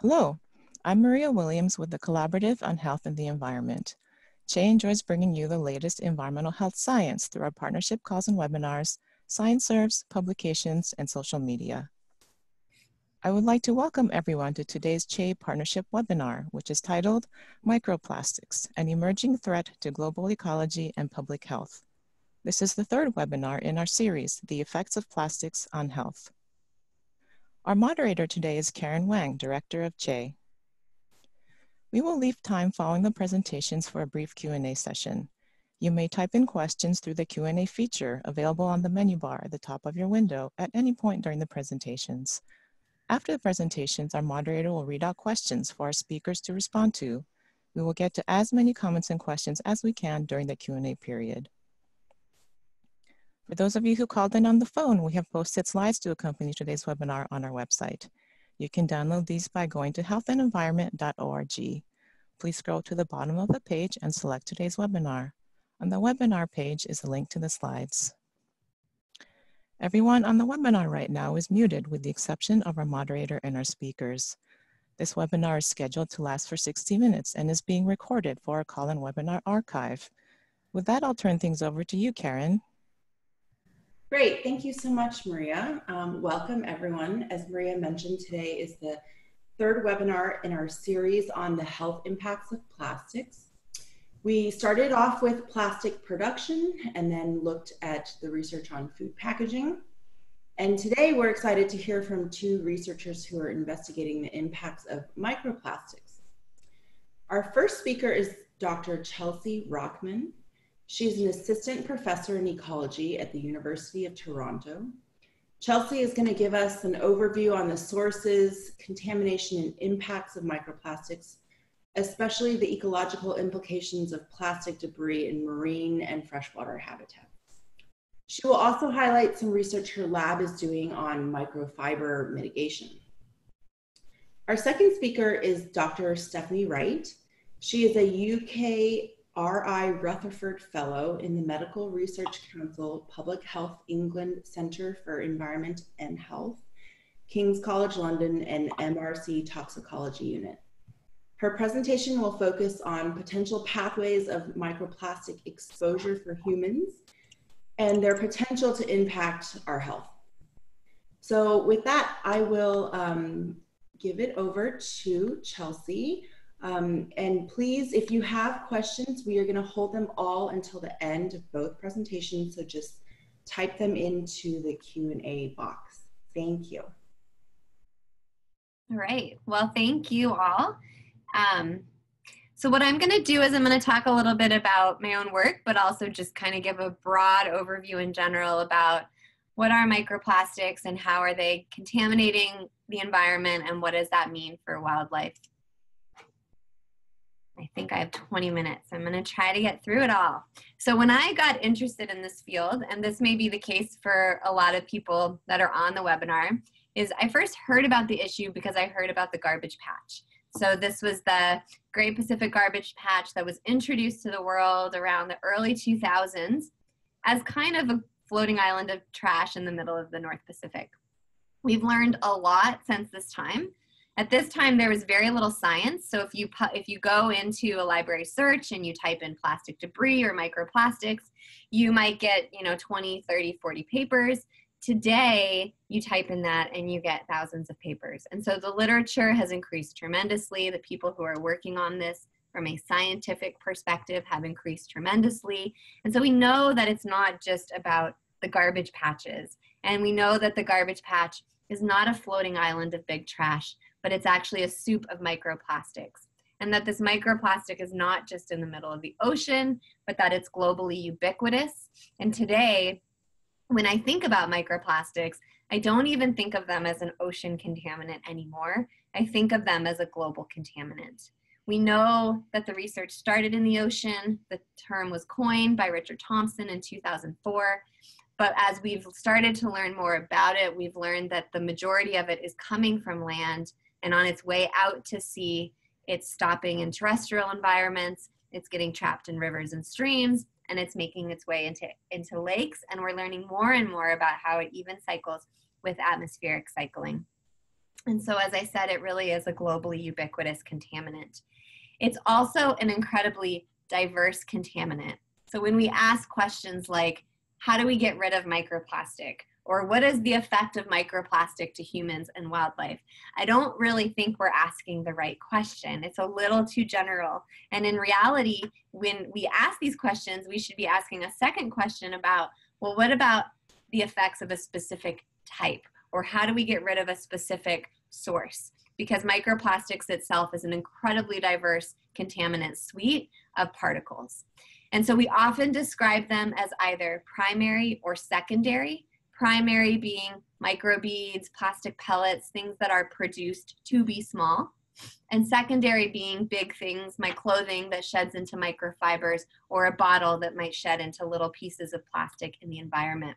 Hello, I'm Maria Williams with the Collaborative on Health and the Environment. CHE enjoys bringing you the latest environmental health science through our partnership calls and webinars, science serves, publications, and social media. I would like to welcome everyone to today's CHE partnership webinar, which is titled Microplastics, an Emerging Threat to Global Ecology and Public Health. This is the third webinar in our series, The Effects of Plastics on Health. Our moderator today is Karen Wang, Director of CHE. We will leave time following the presentations for a brief Q&A session. You may type in questions through the Q&A feature available on the menu bar at the top of your window at any point during the presentations. After the presentations, our moderator will read out questions for our speakers to respond to. We will get to as many comments and questions as we can during the Q&A period. For those of you who called in on the phone, we have posted slides to accompany today's webinar on our website. You can download these by going to healthandenvironment.org. Please scroll to the bottom of the page and select today's webinar. On the webinar page is a link to the slides. Everyone on the webinar right now is muted with the exception of our moderator and our speakers. This webinar is scheduled to last for 60 minutes and is being recorded for our call-in webinar archive. With that, I'll turn things over to you, Karen. Great, thank you so much, Maria. Welcome everyone. As Maria mentioned, today is the third webinar in our series on the health impacts of plastics. We started off with plastic production and then looked at the research on food packaging. And today we're excited to hear from two researchers who are investigating the impacts of microplastics. Our first speaker is Dr. Chelsea Rochman. She's an assistant professor in ecology at the University of Toronto. Chelsea is going to give us an overview on the sources, contamination, and impacts of microplastics, especially the ecological implications of plastic debris in marine and freshwater habitats. She will also highlight some research her lab is doing on microfiber mitigation. Our second speaker is Dr. Stephanie Wright. She is a UKRI Rutherford Fellow in the Medical Research Council Public Health England Centre for Environment and Health, King's College London, and MRC Toxicology Unit. Her presentation will focus on potential pathways of microplastic exposure for humans and their potential to impact our health. So with that, I will give it over to Chelsea. And please, if you have questions, we are going to hold them all until the end of both presentations. So just type them into the Q&A box. Thank you. All right. Well, thank you all. So what I'm going to do is I'm going to talk a little bit about my own work, but also just kind of give a broad overview in general about what are microplastics and how are they contaminating the environment and what does that mean for wildlife. I think I have 20 minutes. I'm going to try to get through it all. So when I got interested in this field, and this may be the case for a lot of people that are on the webinar, is I first heard about the issue because I heard about the garbage patch. So this was the Great Pacific Garbage Patch that was introduced to the world around the early 2000s as kind of a floating island of trash in the middle of the North Pacific. We've learned a lot since this time. At this time, there was very little science. So if you go into a library search and you type in plastic debris or microplastics, you might get 20, 30, 40 papers. Today, you type in that and you get thousands of papers. And so the literature has increased tremendously. The people who are working on this from a scientific perspective have increased tremendously. And so we know that it's not just about the garbage patches. And we know that the garbage patch is not a floating island of big trash, but it's actually a soup of microplastics. And that this microplastic is not just in the middle of the ocean, but that it's globally ubiquitous. And today, when I think about microplastics, I don't even think of them as an ocean contaminant anymore. I think of them as a global contaminant. We know that the research started in the ocean. The term was coined by Richard Thompson in 2004. But as we've started to learn more about it, we've learned that the majority of it is coming from land, and on its way out to sea, it's stopping in terrestrial environments, it's getting trapped in rivers and streams, and it's making its way into lakes, and we're learning more and more about how it even cycles with atmospheric cycling. And so, as I said, it really is a globally ubiquitous contaminant. It's also an incredibly diverse contaminant. So when we ask questions like, how do we get rid of microplastic? Or what is the effect of microplastic to humans and wildlife? I don't really think we're asking the right question. It's a little too general. And in reality, when we ask these questions, we should be asking a second question about, well, what about the effects of a specific type? Or how do we get rid of a specific source? Because microplastics itself is an incredibly diverse contaminant suite of particles. And so we often describe them as either primary or secondary. Primary being microbeads, plastic pellets, things that are produced to be small. And secondary being big things, my clothing that sheds into microfibers, or a bottle that might shed into little pieces of plastic in the environment.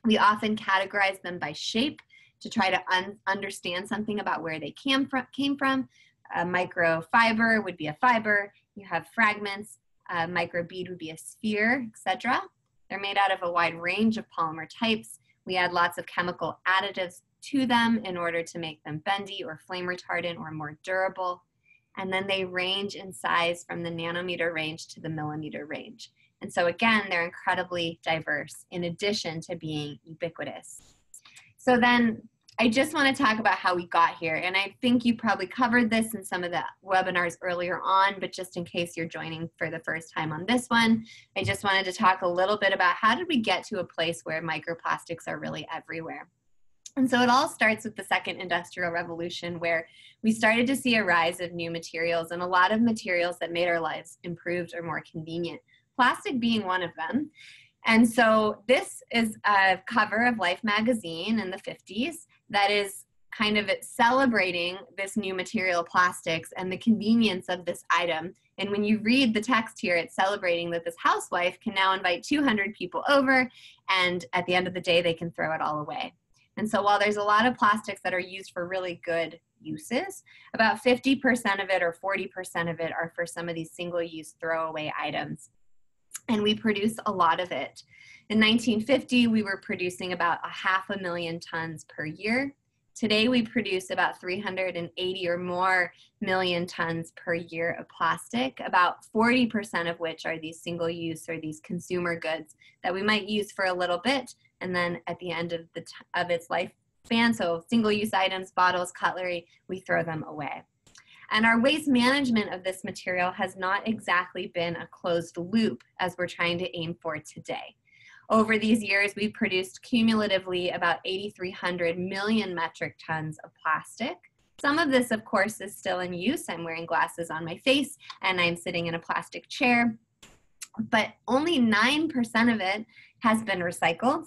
We often categorize them by shape to try to understand something about where they came from. A microfiber would be a fiber. You have fragments. A microbead would be a sphere, etc. They're made out of a wide range of polymer types. We add lots of chemical additives to them in order to make them bendy or flame retardant or more durable. And then they range in size from the nanometer range to the millimeter range. And so again, they're incredibly diverse in addition to being ubiquitous. So then I just want to talk about how we got here. And I think you probably covered this in some of the webinars earlier on, but just in case you're joining for the first time on this one, I just wanted to talk a little bit about how did we get to a place where microplastics are really everywhere. And so it all starts with the second industrial revolution, where we started to see a rise of new materials and a lot of materials that made our lives improved or more convenient, plastic being one of them. And so this is a cover of Life magazine in the 50s that is kind of celebrating this new material, plastics, and the convenience of this item. And when you read the text here, it's celebrating that this housewife can now invite 200 people over, and at the end of the day, they can throw it all away. And so while there's a lot of plastics that are used for really good uses, about 50% of it or 40% of it are for some of these single-use throwaway items. And we produce a lot of it. In 1950, we were producing about 500,000 tons per year. Today, we produce about 380 or more million tons per year of plastic, about 40% of which are these single-use or these consumer goods that we might use for a little bit, and then at the end of its lifespan, so single-use items, bottles, cutlery, we throw them away. And our waste management of this material has not exactly been a closed loop as we're trying to aim for today. Over these years, we've produced cumulatively about 8,300 million metric tons of plastic. Some of this, of course, is still in use. I'm wearing glasses on my face and I'm sitting in a plastic chair, but only 9% of it has been recycled.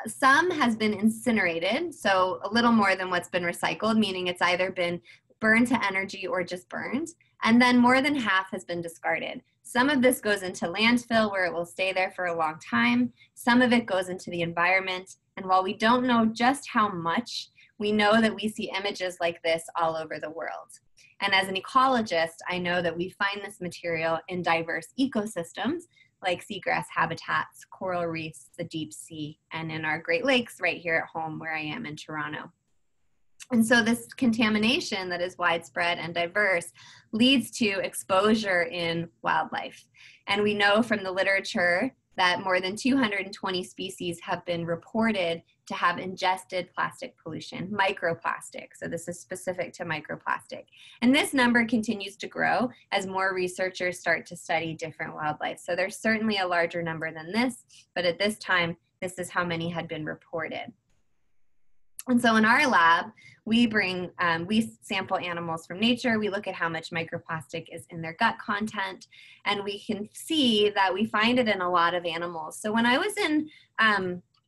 Some has been incinerated, so a little more than what's been recycled, meaning it's either been burned to energy or just burned. And then more than half has been discarded. Some of this goes into landfill where it will stay there for a long time. Some of it goes into the environment. And while we don't know just how much, we know that we see images like this all over the world. And as an ecologist, I know that we find this material in diverse ecosystems like seagrass habitats, coral reefs, the deep sea, and in our Great Lakes right here at home where I am in Toronto. And so this contamination that is widespread and diverse leads to exposure in wildlife. And we know from the literature that more than 220 species have been reported to have ingested plastic pollution, microplastic. So this is specific to microplastic. And this number continues to grow as more researchers start to study different wildlife. So there's certainly a larger number than this, but at this time, this is how many had been reported. And so in our lab, we sample animals from nature. We look at how much microplastic is in their gut content, and we can see that we find it in a lot of animals. So when I was in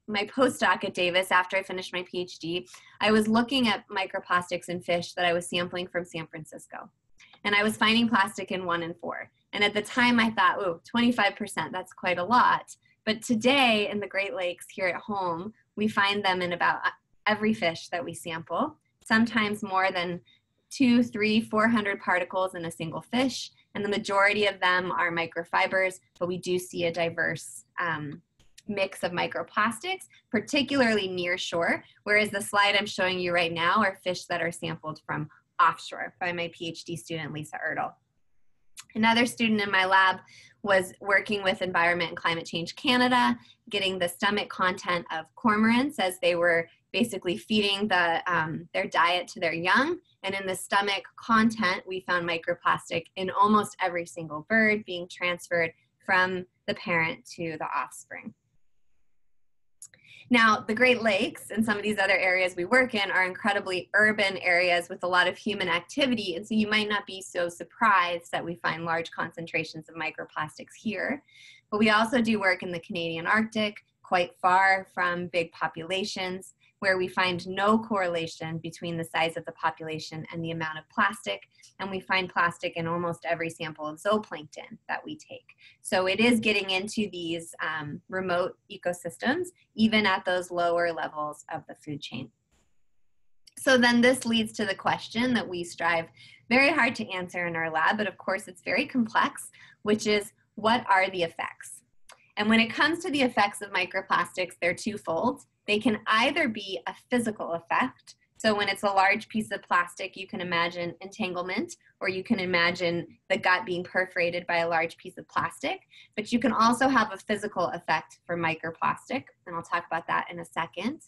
my postdoc at Davis after I finished my PhD, I was looking at microplastics in fish that I was sampling from San Francisco. And I was finding plastic in 1 in 4. And at the time I thought, oh, 25%, that's quite a lot. But today in the Great Lakes here at home, we find them in about every fish that we sample, sometimes more than 200, 300, 400 particles in a single fish. And the majority of them are microfibers, but we do see a diverse mix of microplastics, particularly near shore, whereas the slide I'm showing you right now are fish that are sampled from offshore by my PhD student, Lisa Ertl. Another student in my lab was working with Environment and Climate Change Canada, getting the stomach content of cormorants as they were basically feeding their diet to their young. And in the stomach content, we found microplastic in almost every single bird being transferred from the parent to the offspring. Now, the Great Lakes and some of these other areas we work in are incredibly urban areas with a lot of human activity, and so you might not be so surprised that we find large concentrations of microplastics here. But we also do work in the Canadian Arctic, quite far from big populations, where we find no correlation between the size of the population and the amount of plastic, and we find plastic in almost every sample of zooplankton that we take. So it is getting into these remote ecosystems, even at those lower levels of the food chain. So then this leads to the question that we strive very hard to answer in our lab, but of course it's very complex, which is, what are the effects? And when it comes to the effects of microplastics, they're twofold. They can either be a physical effect. So when it's a large piece of plastic, you can imagine entanglement, or you can imagine the gut being perforated by a large piece of plastic. But you can also have a physical effect for microplastic, and I'll talk about that in a second.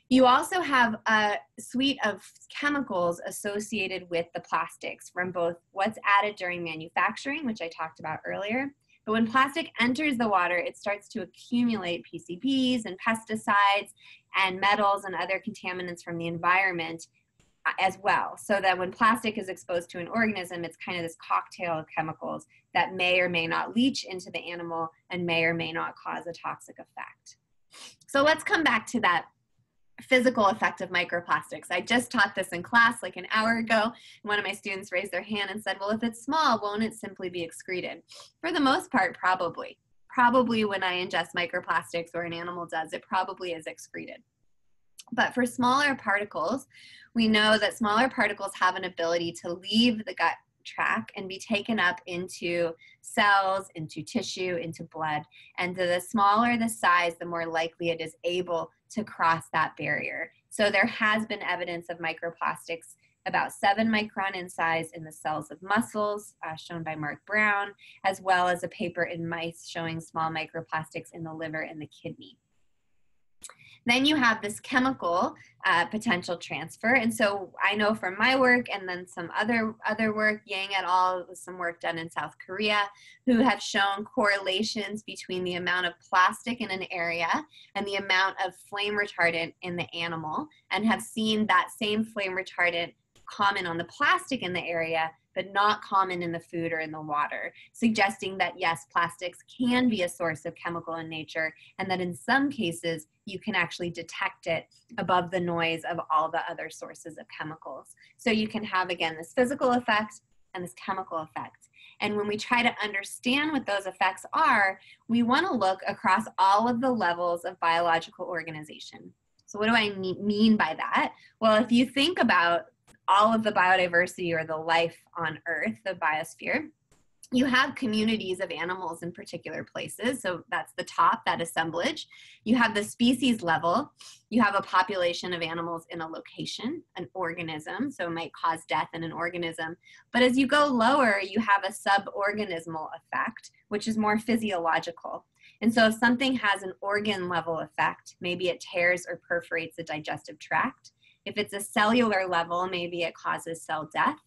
You also have a suite of chemicals associated with the plastics from both what's added during manufacturing, which I talked about earlier. But when plastic enters the water, it starts to accumulate PCBs and pesticides and metals and other contaminants from the environment as well. So that when plastic is exposed to an organism, it's kind of this cocktail of chemicals that may or may not leach into the animal and may or may not cause a toxic effect. So let's come back to that physical effect of microplastics. I just taught this in class like an hour ago. One of my students raised their hand and said, well, if it's small, won't it simply be excreted? For the most part, probably. Probably when I ingest microplastics or an animal does, it probably is excreted. But for smaller particles, we know that smaller particles have an ability to leave the gut tract and be taken up into cells, into tissue, into blood. And the smaller the size, the more likely it is able to cross that barrier. So there has been evidence of microplastics about 7 micron in size in the cells of mussels, shown by Mark Brown, as well as a paper in mice showing small microplastics in the liver and the kidney. Then you have this chemical potential transfer. And so I know from my work and then some other work, Yang et al., some work done in South Korea, who have shown correlations between the amount of plastic in an area and the amount of flame retardant in the animal, and have seen that same flame retardant common on the plastic in the area, but not common in the food or in the water, suggesting that yes, plastics can be a source of chemical in nature, and that in some cases, you can actually detect it above the noise of all the other sources of chemicals. So you can have, again, this physical effect and this chemical effect. And when we try to understand what those effects are, we want to look across all of the levels of biological organization. So what do I mean by that? Well, if you think about all of the biodiversity or the life on Earth, the biosphere, you have communities of animals in particular places. So that's the top, that assemblage. You have the species level. You have a population of animals in a location, an organism. So it might cause death in an organism. But as you go lower, you have a suborganismal effect, which is more physiological. And so if something has an organ level effect, maybe it tears or perforates the digestive tract. If it's a cellular level, maybe it causes cell death.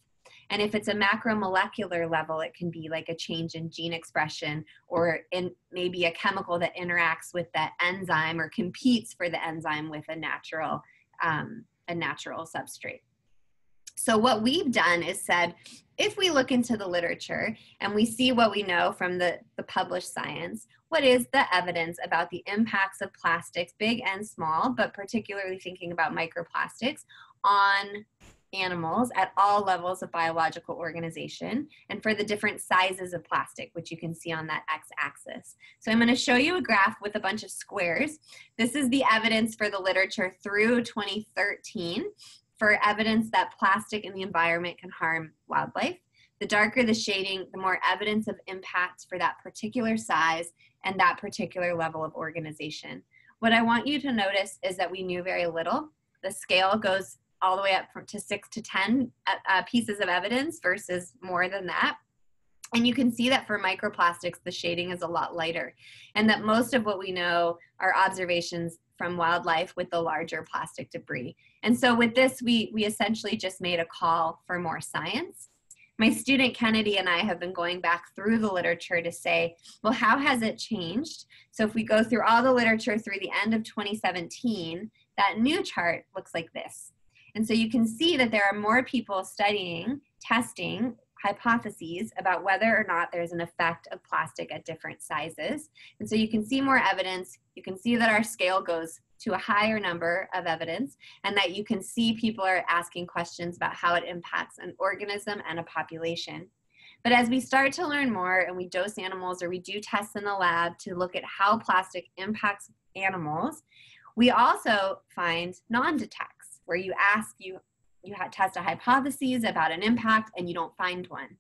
And if it's a macromolecular level, it can be like a change in gene expression, or in maybe a chemical that interacts with that enzyme or competes for the enzyme with a natural substrate. So what we've done is said, if we look into the literature and we see what we know from the published science, what is the evidence about the impacts of plastics, big and small, but particularly thinking about microplastics, on animals at all levels of biological organization, and for the different sizes of plastic, which you can see on that x-axis. So I'm going to show you a graph with a bunch of squares. This is the evidence for the literature through 2013 for evidence that plastic in the environment can harm wildlife. The darker the shading, the more evidence of impacts for that particular size and that particular level of organization. What I want you to notice is that we knew very little. The scale goes all the way up to 6 to 10 pieces of evidence versus more than that. And you can see that for microplastics, the shading is a lot lighter, and that most of what we know are observations from wildlife with the larger plastic debris. And so with this, we essentially just made a call for more science. My student Kennedy and I have been going back through the literature to say, well, how has it changed? So if we go through all the literature through the end of 2017, that new chart looks like this. And so you can see that there are more people studying, testing, hypotheses about whether or not there's an effect of plastic at different sizes. And so you can see more evidence. You can see that our scale goes to a higher number of evidence, and that you can see people are asking questions about how it impacts an organism and a population. But as we start to learn more and we dose animals or we do tests in the lab to look at how plastic impacts animals, we also find non-detects, where you test a hypothesis about an impact and you don't find one.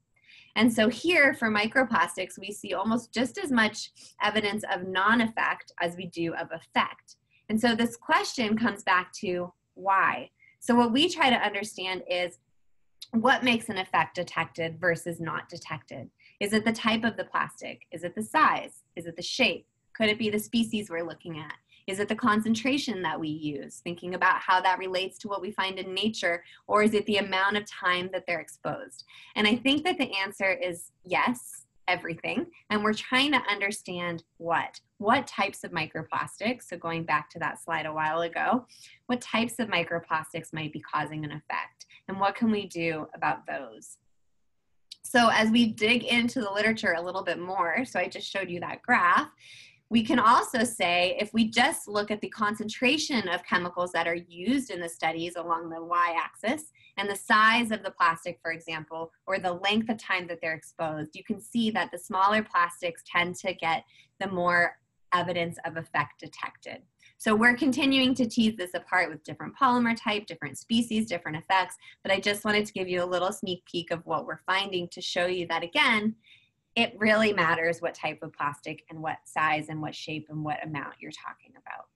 And so here for microplastics, we see almost just as much evidence of non-effect as we do of effect. And so this question comes back to why. So what we try to understand is what makes an effect detected versus not detected. Is it the type of the plastic? Is it the size? Is it the shape? Could it be the species we're looking at? Is it the concentration that we use, thinking about how that relates to what we find in nature, or is it the amount of time that they're exposed? And I think that the answer is yes, everything. And we're trying to understand what types of microplastics, so going back to that slide a while ago, what types of microplastics might be causing an effect, and what can we do about those? So as we dig into the literature a little bit more, so I just showed you that graph, we can also say, if we just look at the concentration of chemicals that are used in the studies along the y-axis, and the size of the plastic, for example, or the length of time that they're exposed, you can see that the smaller plastics tend to get the more evidence of effect detected. So we're continuing to tease this apart with different polymer type, different species, different effects, but I just wanted to give you a little sneak peek of what we're finding to show you that, again, it really matters what type of plastic and what size and what shape and what amount you're talking about.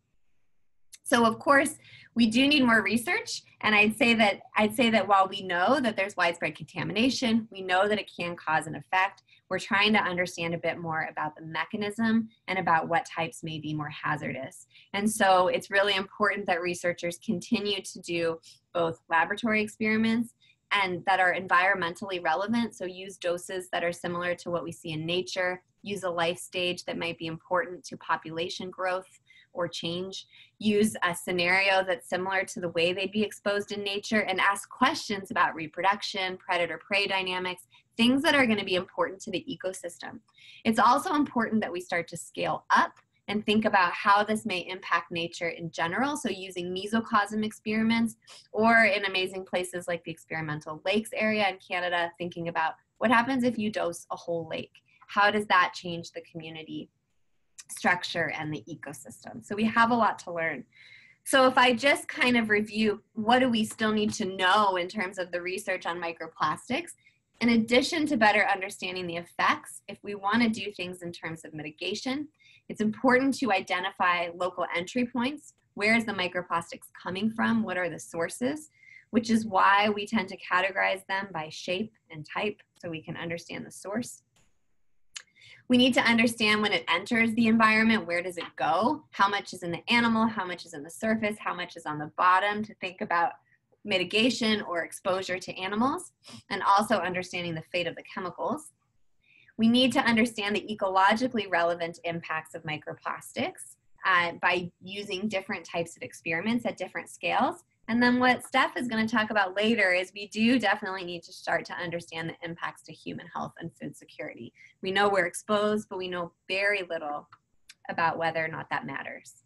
So of course, we do need more research, and I'd say that while we know that there's widespread contamination, we know that it can cause an effect, we're trying to understand a bit more about the mechanism and about what types may be more hazardous. And so it's really important that researchers continue to do both laboratory experiments and that are environmentally relevant, so use doses that are similar to what we see in nature, use a life stage that might be important to population growth or change, use a scenario that's similar to the way they'd be exposed in nature, and ask questions about reproduction, predator-prey dynamics, things that are going to be important to the ecosystem. It's also important that we start to scale up and think about how this may impact nature in general, so using mesocosm experiments, or in amazing places like the experimental lakes area in Canada, thinking about what happens if you dose a whole lake? How does that change the community structure and the ecosystem? So we have a lot to learn. So if I just kind of review, what do we still need to know in terms of the research on microplastics? In addition to better understanding the effects, if we want to do things in terms of mitigation, it's important to identify local entry points. Where is the microplastics coming from? What are the sources? Which is why we tend to categorize them by shape and type, so we can understand the source. We need to understand when it enters the environment, where does it go? How much is in the animal? How much is in the surface? How much is on the bottom, to think about mitigation or exposure to animals, and also understanding the fate of the chemicals. We need to understand the ecologically relevant impacts of microplastics by using different types of experiments at different scales. And then what Steph is going to talk about later is we do definitely need to start to understand the impacts to human health and food security. We know we're exposed, but we know very little about whether or not that matters.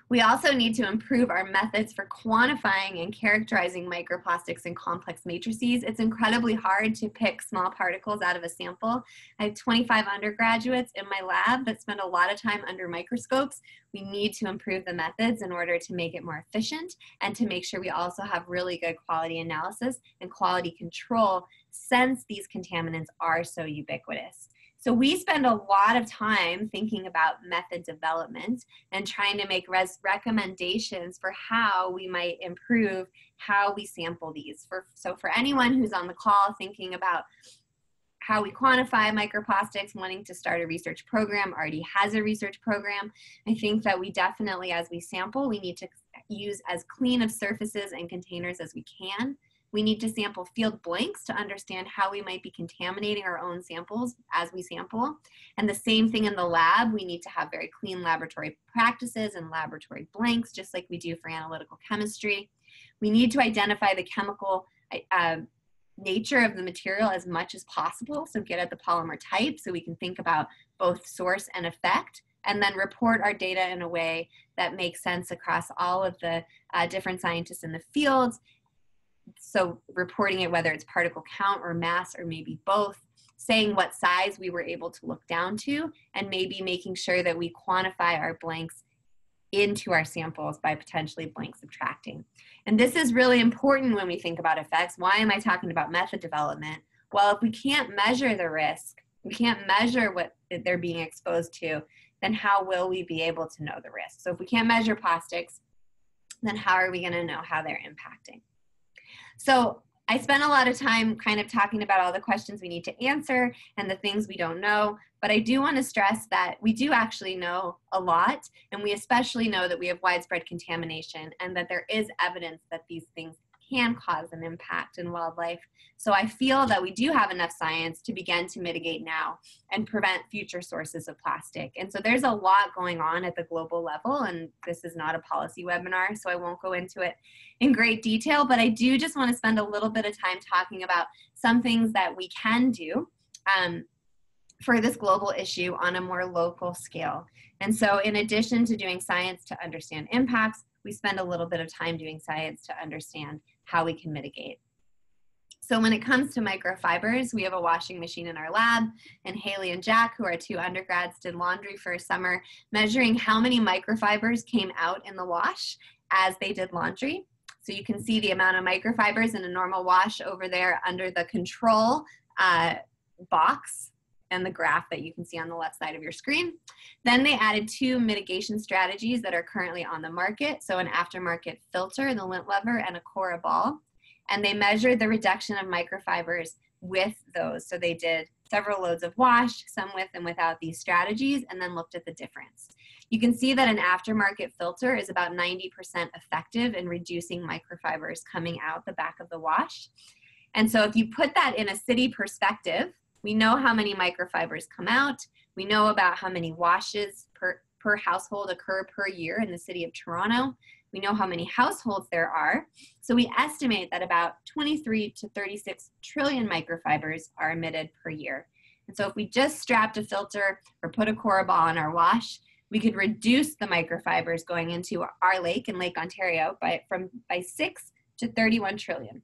We also need to improve our methods for quantifying and characterizing microplastics in complex matrices. It's incredibly hard to pick small particles out of a sample. I have 25 undergraduates in my lab that spend a lot of time under microscopes. We need to improve the methods in order to make it more efficient and to make sure we also have really good quality analysis and quality control, since these contaminants are so ubiquitous. So we spend a lot of time thinking about method development and trying to make recommendations for how we might improve how we sample these. So for anyone who's on the call thinking about how we quantify microplastics, wanting to start a research program, already has a research program, I think that we definitely, as we sample, we need to use as clean of surfaces and containers as we can. We need to sample field blanks to understand how we might be contaminating our own samples as we sample. And the same thing in the lab, we need to have very clean laboratory practices and laboratory blanks, just like we do for analytical chemistry. We need to identify the chemical nature of the material as much as possible, so get at the polymer type so we can think about both source and effect, and then report our data in a way that makes sense across all of the different scientists in the field. So reporting it, whether it's particle count or mass or maybe both, saying what size we were able to look down to, and maybe making sure that we quantify our blanks into our samples by potentially blank subtracting. And this is really important when we think about effects. Why am I talking about method development? Well, if we can't measure the risk, we can't measure what they're being exposed to, then how will we be able to know the risk? So if we can't measure plastics, then how are we going to know how they're impacting? So I spent a lot of time kind of talking about all the questions we need to answer and the things we don't know, but I do want to stress that we do actually know a lot, and we especially know that we have widespread contamination and that there is evidence that these things can cause an impact in wildlife. So I feel that we do have enough science to begin to mitigate now and prevent future sources of plastic. And so there's a lot going on at the global level, and this is not a policy webinar, so I won't go into it in great detail, but I do just want to spend a little bit of time talking about some things that we can do for this global issue on a more local scale. And so in addition to doing science to understand impacts, we spend a little bit of time doing science to understand how we can mitigate. So when it comes to microfibers, we have a washing machine in our lab, and Haley and Jack, who are 2 undergrads, did laundry for a summer, measuring how many microfibers came out in the wash as they did laundry. So you can see the amount of microfibers in a normal wash over there under the control box and the graph that you can see on the left side of your screen. Then they added 2 mitigation strategies that are currently on the market. So an aftermarket filter, the lint lever, and a Cora ball. And they measured the reduction of microfibers with those. So they did several loads of wash, some with and without these strategies, and then looked at the difference. You can see that an aftermarket filter is about 90% effective in reducing microfibers coming out the back of the wash. And so if you put that in a city perspective, we know how many microfibers come out. We know about how many washes per household occur per year in the city of Toronto. We know how many households there are. So we estimate that about 23 to 36 trillion microfibers are emitted per year. And so if we just strapped a filter or put a Cora ball in our wash, we could reduce the microfibers going into our lake in Lake Ontario by 6 to 31 trillion.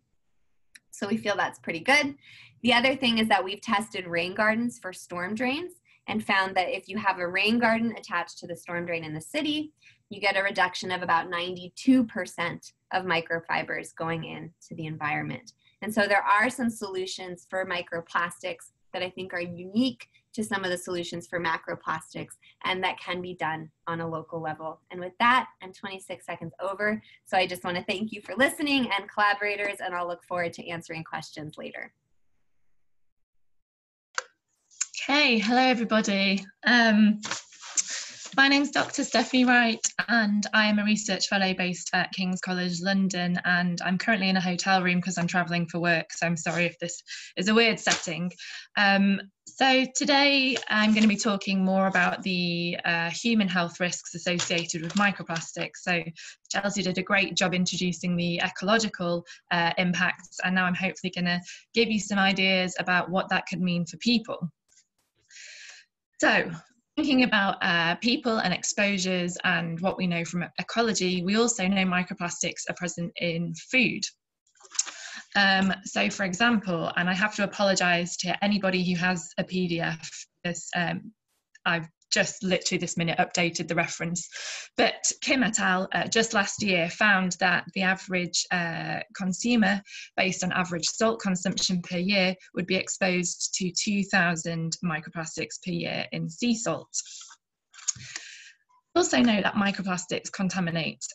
So we feel that's pretty good. The other thing is that we've tested rain gardens for storm drains and found that if you have a rain garden attached to the storm drain in the city, you get a reduction of about 92% of microfibers going into the environment. And so there are some solutions for microplastics that I think are unique to some of the solutions for macroplastics, and that can be done on a local level. And with that, I'm 26 seconds over. So I just want to thank you for listening and collaborators, and I'll look forward to answering questions later. Okay, hello everybody. My name's Dr. Stephanie Wright, and I am a research fellow based at King's College London, and I'm currently in a hotel room because I'm travelling for work, so I'm sorry if this is a weird setting. So today I'm going to be talking more about the human health risks associated with microplastics. So Chelsea did a great job introducing the ecological impacts, and now I'm hopefully going to give you some ideas about what that could mean for people. So thinking about people and exposures and what we know from ecology, we also know microplastics are present in food. So for example, and I have to apologise to anybody who has a PDF, I've just literally this minute updated the reference. But Kim et al. Just last year found that the average consumer, based on average salt consumption per year, would be exposed to 2,000 microplastics per year in sea salt. We also know that microplastics contaminate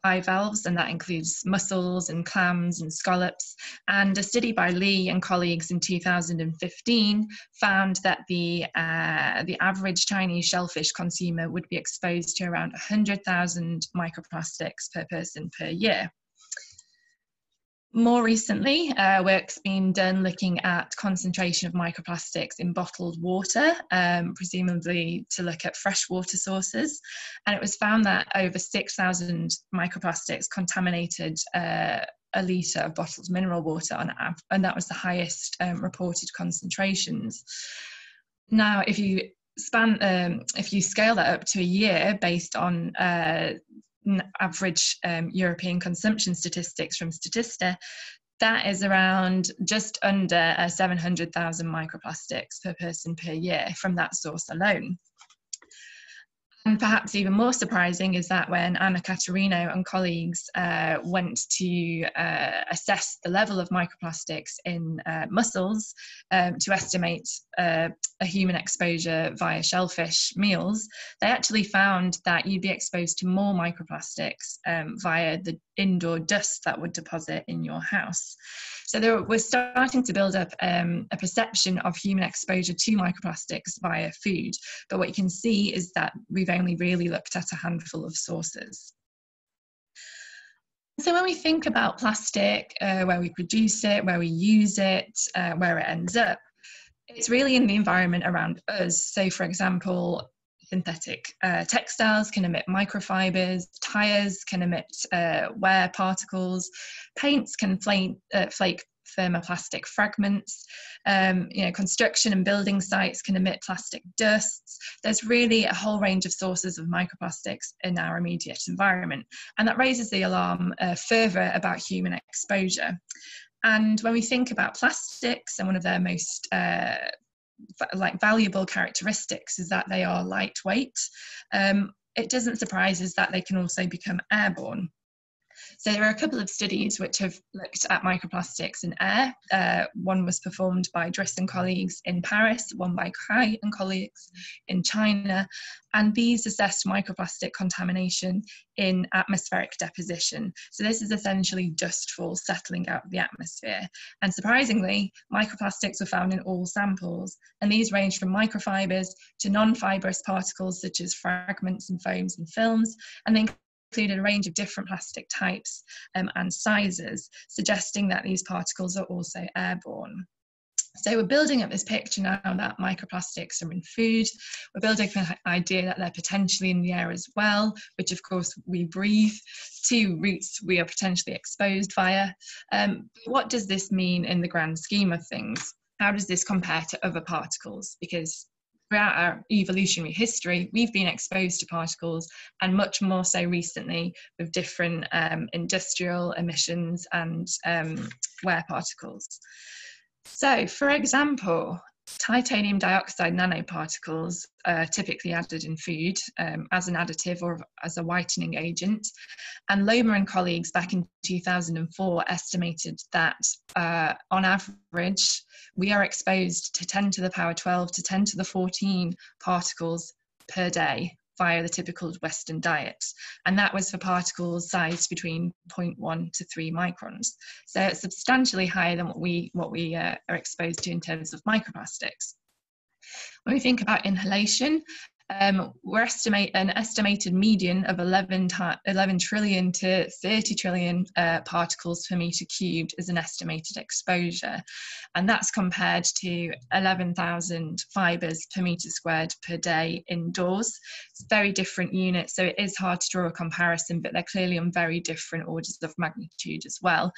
bivalves, and that includes mussels and clams and scallops. And a study by Lee and colleagues in 2015 found that the average Chinese shellfish consumer would be exposed to around 100,000 microplastics per person per year. More recently, work's been done looking at concentration of microplastics in bottled water, presumably to look at freshwater sources. And it was found that over 6,000 microplastics contaminated a litre of bottled mineral water on average, and that was the highest reported concentrations. Now, if you scale that up to a year based on average European consumption statistics from Statista, that is around just under 700,000 microplastics per person per year from that source alone. And perhaps even more surprising is that when Anna Caterino and colleagues went to assess the level of microplastics in mussels to estimate a human exposure via shellfish meals, they actually found that you'd be exposed to more microplastics via the indoor dust that would deposit in your house. So we're starting to build up a perception of human exposure to microplastics via food. But what you can see is that we've only really looked at a handful of sources. So when we think about plastic, where we produce it, where we use it, where it ends up, it's really in the environment around us. So for example, synthetic textiles can emit microfibers, tyres can emit wear particles, paints can flake thermoplastic fragments, construction and building sites can emit plastic dusts. There's really a whole range of sources of microplastics in our immediate environment, and that raises the alarm further about human exposure. And when we think about plastics, and one of their most valuable characteristics is that they are lightweight, it doesn't surprise us that they can also become airborne. So there are a couple of studies which have looked at microplastics in air. One was performed by Driss and colleagues in Paris, one by Wright and colleagues in China, and these assessed microplastic contamination in atmospheric deposition. So this is essentially dustfall settling out of the atmosphere. And surprisingly, microplastics were found in all samples, and these range from microfibers to non-fibrous particles such as fragments and foams and films, and then included a range of different plastic types and sizes, suggesting that these particles are also airborne. So we're building up this picture now that microplastics are in food. We're building up an idea that they're potentially in the air as well, which of course we breathe. Two routes we are potentially exposed via. What does this mean in the grand scheme of things? How does this compare to other particles? Because throughout our evolutionary history, we've been exposed to particles, and much more so recently with different industrial emissions and wear particles. So, for example, titanium dioxide nanoparticles are typically added in food as an additive or as a whitening agent. And Loma and colleagues back in 2004 estimated that on average, we are exposed to 10 to the power 12 to 10 to the 14 particles per day via the typical Western diet. And that was for particles sized between 0.1 to 3 microns. So it's substantially higher than what we are exposed to in terms of microplastics. When we think about inhalation, we're an estimated median of 11 trillion to 30 trillion particles per meter cubed as an estimated exposure. And that's compared to 11,000 fibres per meter squared per day indoors. It's very different units, so it is hard to draw a comparison, but they're clearly on very different orders of magnitude as well.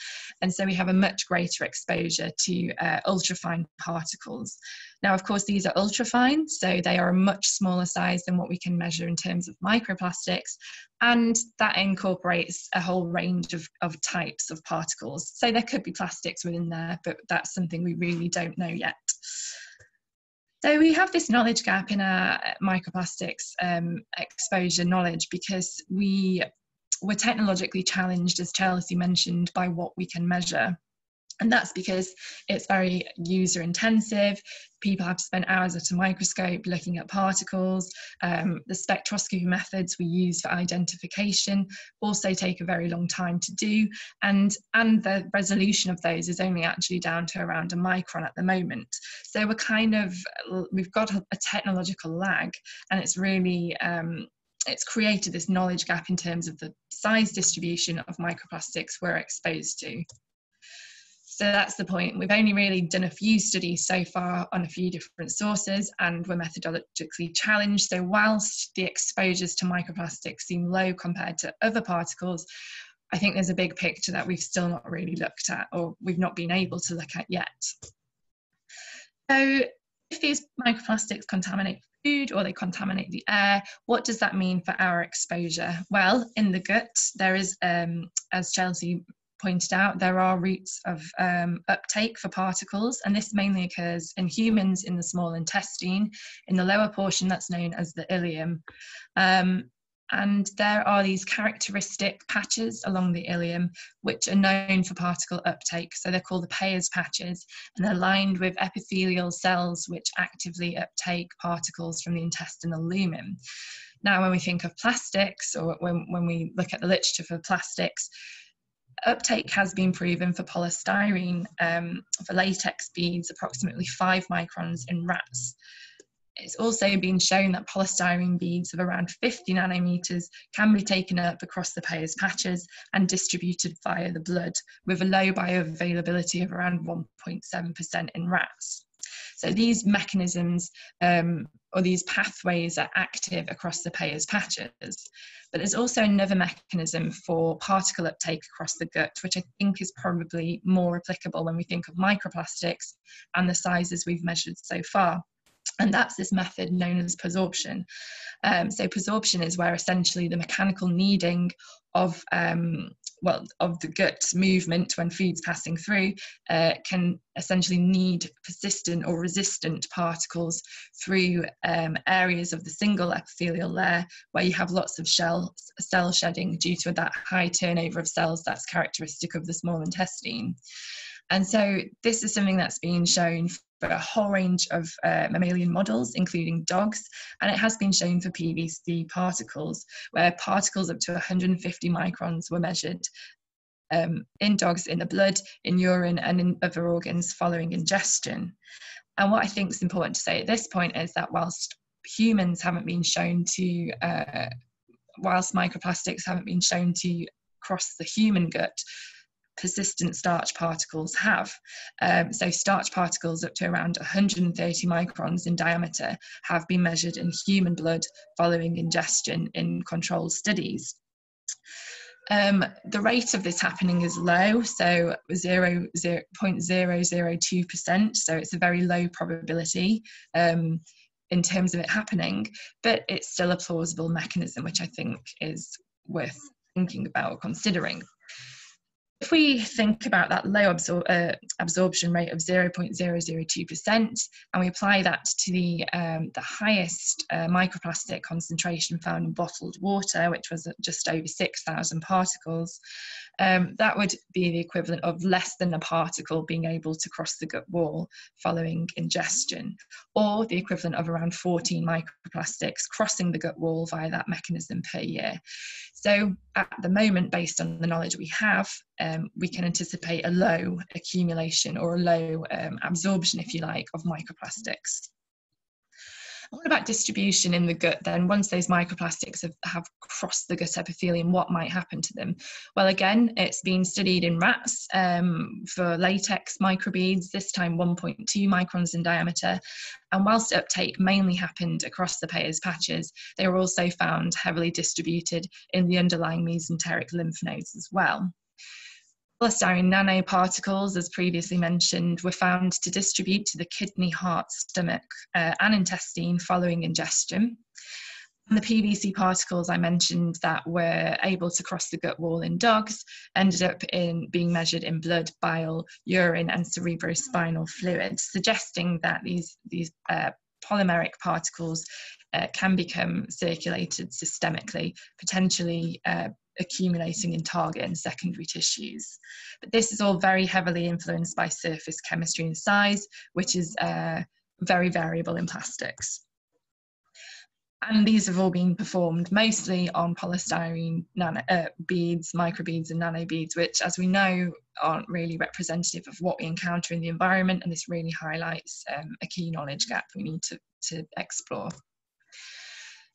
And so we have a much greater exposure to ultrafine particles. Now, of course, these are ultrafine, so they are a much smaller size than what we can measure in terms of microplastics, and that incorporates a whole range of types of particles. So there could be plastics within there, but that's something we really don't know yet. So we have this knowledge gap in our microplastics exposure knowledge because we're technologically challenged, as Chelsea mentioned, by what we can measure. And that's because it's very user intensive. People have to spend hours at a microscope looking at particles. The spectroscopy methods we use for identification also take a very long time to do. And the resolution of those is only actually down to around a micron at the moment. So we've got a technological lag, and it's really, it's created this knowledge gap in terms of the size distribution of microplastics we're exposed to. So that's the point. We've only really done a few studies so far on a few different sources, and we're methodologically challenged. So whilst the exposures to microplastics seem low compared to other particles, I think there's a big picture that we've still not really looked at, or we've not been able to look at yet. So if these microplastics contaminate food or they contaminate the air, what does that mean for our exposure? Well, in the gut, there is, as Chelsea pointed out, there are routes of uptake for particles, and this mainly occurs in humans in the small intestine, in the lower portion that's known as the ileum. And there are these characteristic patches along the ileum which are known for particle uptake. So they're called the Peyer's patches, and they're lined with epithelial cells which actively uptake particles from the intestinal lumen. Now, when we think of plastics, or when we look at the literature for plastics, uptake has been proven for polystyrene, for latex beads, approximately 5 microns in rats. It's also been shown that polystyrene beads of around 50 nanometers can be taken up across the Peyer's patches and distributed via the blood, with a low bioavailability of around 1.7% in rats. So these mechanisms or these pathways are active across the Peyer's patches. But there's also another mechanism for particle uptake across the gut, which I think is probably more applicable when we think of microplastics and the sizes we've measured so far. And that's this method known as persorption. So persorption is where essentially the mechanical kneading of the gut movement when food's passing through can essentially knead persistent or resistant particles through areas of the single epithelial layer where you have lots of cell shedding due to that high turnover of cells that's characteristic of the small intestine. And so this is something that's been shown for a whole range of mammalian models, including dogs, and it has been shown for PVC particles, where particles up to 150 microns were measured in dogs, in the blood, in urine, and in other organs following ingestion. And what I think is important to say at this point is that whilst humans haven't been shown to, whilst microplastics haven't been shown to cross the human gut, persistent starch particles have. So starch particles up to around 130 microns in diameter have been measured in human blood following ingestion in controlled studies. The rate of this happening is low, so 0.002%, so it's a very low probability in terms of it happening, but it's still a plausible mechanism, which I think is worth thinking about or considering. If we think about that low absorption rate of 0.002% and we apply that to the highest microplastic concentration found in bottled water, which was just over 6,000 particles, that would be the equivalent of less than a particle being able to cross the gut wall following ingestion, or the equivalent of around 14 microplastics crossing the gut wall via that mechanism per year. So at the moment, based on the knowledge we have, we can anticipate a low accumulation or a low absorption, if you like, of microplastics. What about distribution in the gut then? Once those microplastics have crossed the gut epithelium, what might happen to them? Well, again, it's been studied in rats for latex microbeads, this time 1.2 microns in diameter. And whilst uptake mainly happened across the Peyer's patches, they were also found heavily distributed in the underlying mesenteric lymph nodes as well. Polystyrene nanoparticles, as previously mentioned, were found to distribute to the kidney, heart, stomach, and intestine following ingestion. And the PVC particles I mentioned that were able to cross the gut wall in dogs ended up in being measured in blood, bile, urine, and cerebrospinal fluid, suggesting that these polymeric particles can become circulated systemically, potentially accumulating in target and secondary tissues. But this is all very heavily influenced by surface chemistry and size, which is very variable in plastics. And these have all been performed mostly on polystyrene beads, microbeads and nanobeads, which, as we know, aren't really representative of what we encounter in the environment, and this really highlights a key knowledge gap we need to explore.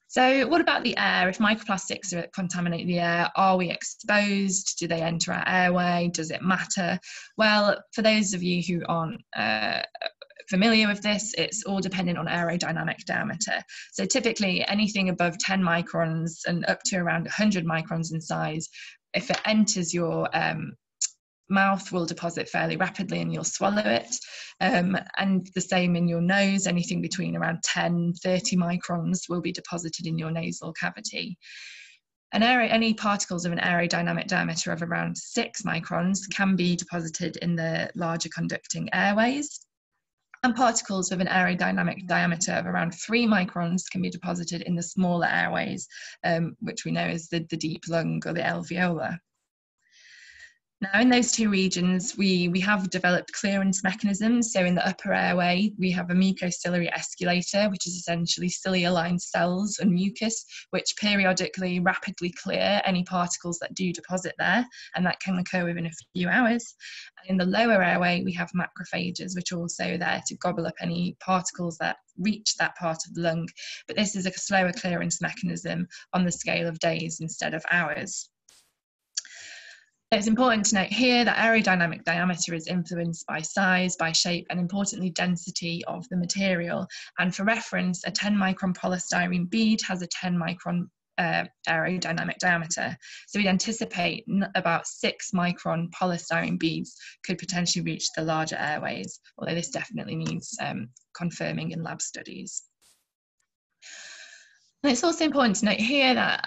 So what about the air? If microplastics contaminate the air, are we exposed? Do they enter our airway? Does it matter? Well, for those of you who aren't familiar with this, it's all dependent on aerodynamic diameter. So typically anything above 10 microns and up to around 100 microns in size, if it enters your mouth, will deposit fairly rapidly and you'll swallow it. And the same in your nose, anything between around 10, 30 microns will be deposited in your nasal cavity. Any particles of an aerodynamic diameter of around 6 microns can be deposited in the larger conducting airways. And particles with an aerodynamic diameter of around 3 microns can be deposited in the smaller airways, which we know as the deep lung or the alveolar. Now, in those two regions, we have developed clearance mechanisms. So in the upper airway, we have a mucociliary escalator, which is essentially cilia-lined cells and mucus, which periodically rapidly clear any particles that do deposit there, and that can occur within a few hours. And in the lower airway, we have macrophages, which are also there to gobble up any particles that reach that part of the lung. But this is a slower clearance mechanism on the scale of days instead of hours. It's important to note here that aerodynamic diameter is influenced by size, by shape, and importantly, density of the material. And for reference, a 10 micron polystyrene bead has a 10 micron aerodynamic diameter. So we'd anticipate about 6 micron polystyrene beads could potentially reach the larger airways, although this definitely needs confirming in lab studies. And it's also important to note here that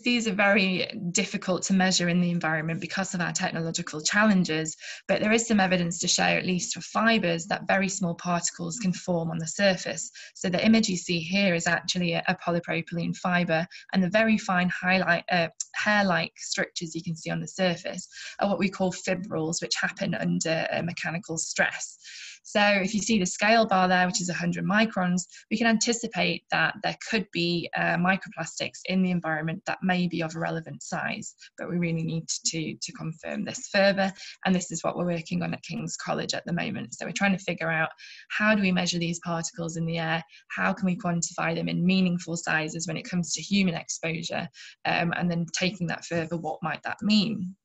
these are very difficult to measure in the environment because of our technological challenges, but there is some evidence to show, at least for fibres, that very small particles can form on the surface. So the image you see here is actually a polypropylene fibre, and the very fine hair-like structures you can see on the surface are what we call fibrils, which happen under mechanical stress. So if you see the scale bar there, which is 100 microns, we can anticipate that there could be microplastics in the environment that may be of a relevant size, but we really need to confirm this further. And this is what we're working on at King's College at the moment. So we're trying to figure out, how do we measure these particles in the air? How can we quantify them in meaningful sizes when it comes to human exposure? And then taking that further, what might that mean?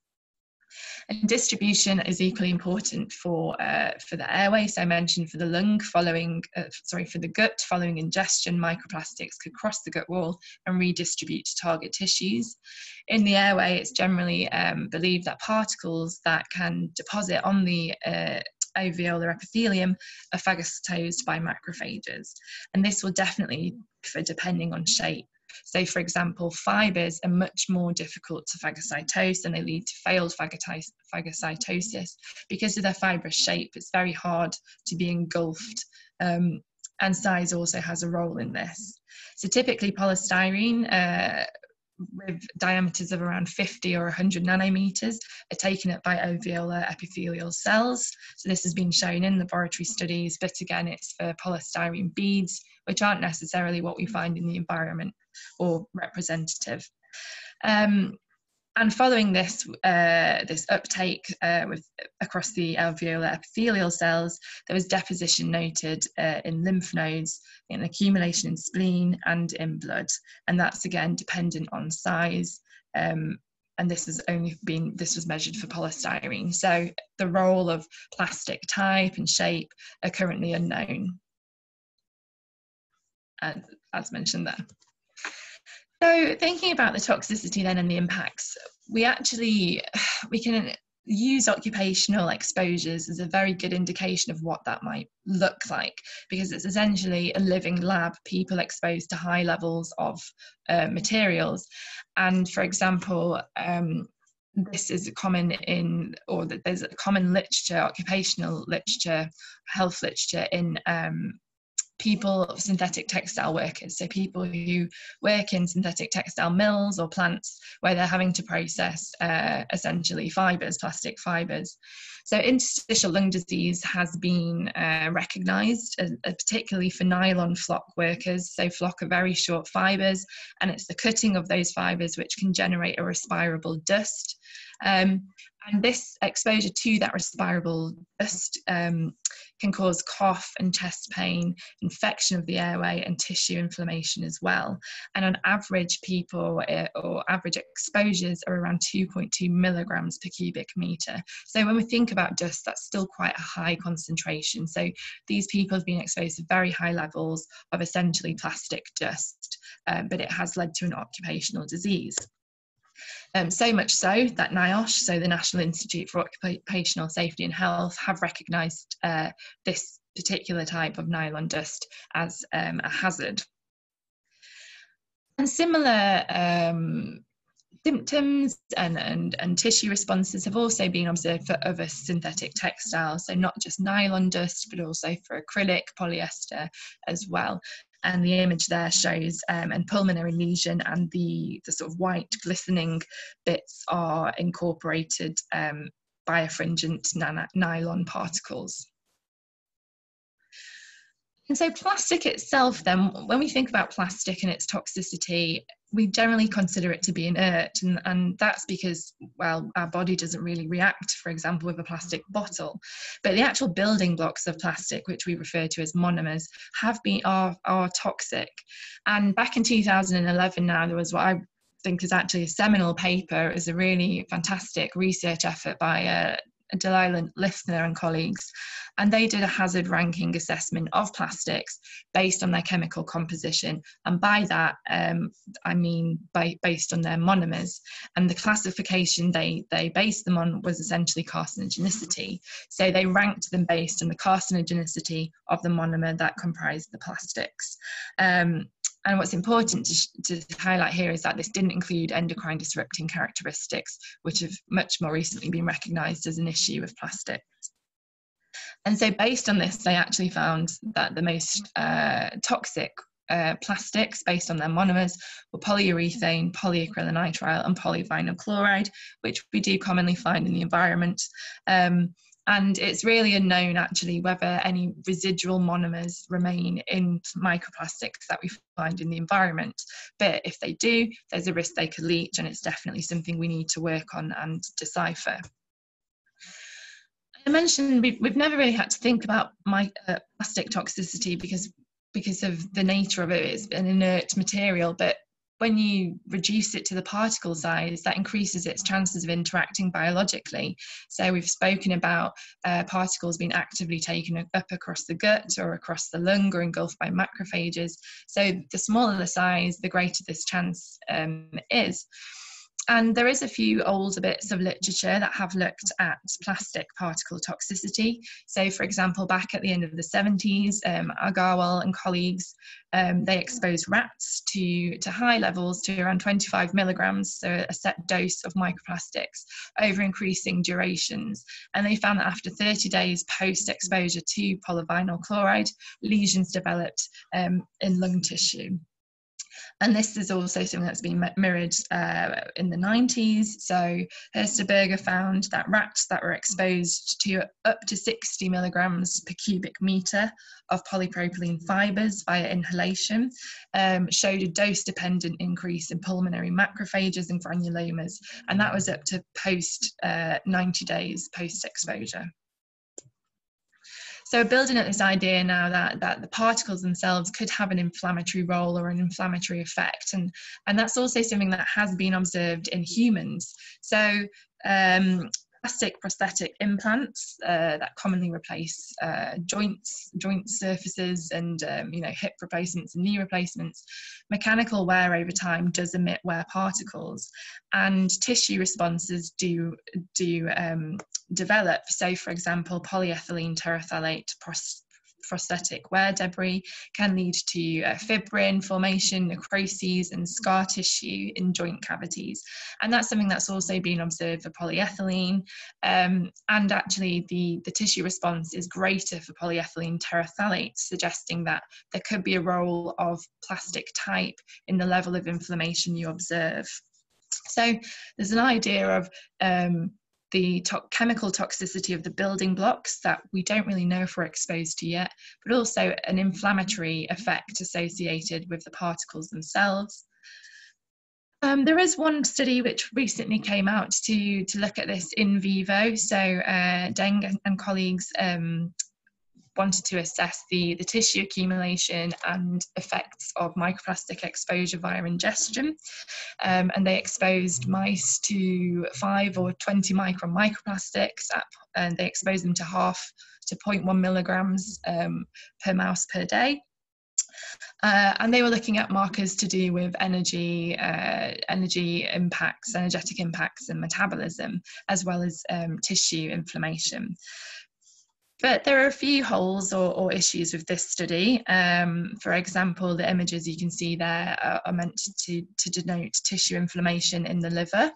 And distribution is equally important for the airway. So I mentioned for the lung, for the gut, following ingestion, microplastics could cross the gut wall and redistribute to target tissues. In the airway, it's generally believed that particles that can deposit on the alveolar epithelium are phagocytosed by macrophages. And this will definitely differ depending on shape. So, for example, fibres are much more difficult to phagocytose, and they lead to failed phagocytosis because of their fibrous shape. It's very hard to be engulfed, and size also has a role in this. So typically polystyrene with diameters of around 50 or 100 nanometers are taken up by alveolar epithelial cells. So this has been shown in laboratory studies, but again, it's for polystyrene beads, which aren't necessarily what we find in the environment or representative. And following this uptake across the alveolar epithelial cells, there was deposition noted in lymph nodes, in accumulation in spleen and in blood, and that's again dependent on size. And this was measured for polystyrene. So the role of plastic type and shape are currently unknown, as mentioned there. So thinking about the toxicity then and the impacts, we can use occupational exposures as a very good indication of what that might look like, because it's essentially a living lab, people exposed to high levels of materials. And for example, this is common there's a common literature, occupational literature, health literature in people, synthetic textile workers, so people who work in synthetic textile mills or plants where they're having to process essentially fibres, plastic fibres. So interstitial lung disease has been recognised, particularly for nylon flock workers. So flock are very short fibres, and it's the cutting of those fibres which can generate a respirable dust. And this exposure to that respirable dust can cause cough and chest pain, infection of the airway, and tissue inflammation as well. And on average, people or average exposures are around 2.2 milligrams per cubic metre. So when we think about dust, that's still quite a high concentration. So these people have been exposed to very high levels of essentially plastic dust, but it has led to an occupational disease. So much so that NIOSH, so the National Institute for Occupational Safety and Health, have recognised this particular type of nylon dust as a hazard. And similar symptoms and tissue responses have also been observed for other synthetic textiles, so not just nylon dust, but also for acrylic, polyester as well. And the image there shows a pulmonary lesion, and the sort of white glistening bits are incorporated birefringent nylon particles. And so plastic itself then, when we think about plastic and its toxicity, we generally consider it to be inert, and that's because, well, our body doesn't really react, for example, with a plastic bottle. But the actual building blocks of plastic, which we refer to as monomers, are toxic. And back in 2011 now, there was what I think is actually a seminal paper. It was a really fantastic research effort by Delilah Lifner and colleagues, and they did a hazard ranking assessment of plastics based on their chemical composition, and by that I mean based on their monomers. And the classification they based them on was essentially carcinogenicity. So they ranked them based on the carcinogenicity of the monomer that comprised the plastics. And what's important to highlight here is that this didn't include endocrine disrupting characteristics, which have much more recently been recognised as an issue with plastics. And so based on this, they actually found that the most toxic plastics based on their monomers were polyurethane, polyacrylonitrile, and polyvinyl chloride, which we do commonly find in the environment. And it's really unknown actually whether any residual monomers remain in microplastics that we find in the environment. But if they do, there's a risk they could leach, and it's definitely something we need to work on and decipher. I mentioned we've never really had to think about plastic toxicity because of the nature of it. It's an inert material, but when you reduce it to the particle size, that increases its chances of interacting biologically. So we've spoken about particles being actively taken up across the gut or across the lung or engulfed by macrophages. So the smaller the size, the greater this chance is. And there is a few older bits of literature that have looked at plastic particle toxicity. So, for example, back at the end of the 70s, Agarwal and colleagues, they exposed rats to high levels, to around 25 milligrams, so a set dose of microplastics over increasing durations. And they found that after 30 days post-exposure to polyvinyl chloride, lesions developed in lung tissue. And this is also something that's been mirrored in the 90s. So Hersterberger found that rats that were exposed to up to 60 milligrams per cubic metre of polypropylene fibres via inhalation showed a dose-dependent increase in pulmonary macrophages and granulomas. And that was up to 90 days post-exposure. So building at this idea now that the particles themselves could have an inflammatory role or an inflammatory effect, and that's also something that has been observed in humans. So plastic prosthetic implants that commonly replace joint surfaces and hip replacements and knee replacements, mechanical wear over time does emit wear particles, and tissue responses do develop. So, for example, polyethylene terephthalate prosthetic wear debris, can lead to fibrin formation, necroses, and scar tissue in joint cavities. And that's something that's also been observed for polyethylene. And actually, the tissue response is greater for polyethylene terephthalate, suggesting that there could be a role of plastic type in the level of inflammation you observe. So there's an idea of the chemical toxicity of the building blocks that we don't really know if we're exposed to yet, but also an inflammatory effect associated with the particles themselves. There is one study which recently came out to look at this in vivo. So Deng and colleagues wanted to assess the tissue accumulation and effects of microplastic exposure via ingestion. And they exposed mice to 5 or 20 micron microplastics, and they exposed them to 0.1 milligrams per mouse per day. And they were looking at markers to do with energetic impacts, and metabolism, as well as tissue inflammation. But there are a few holes or issues with this study. For example, the images you can see there are meant to denote tissue inflammation in the liver.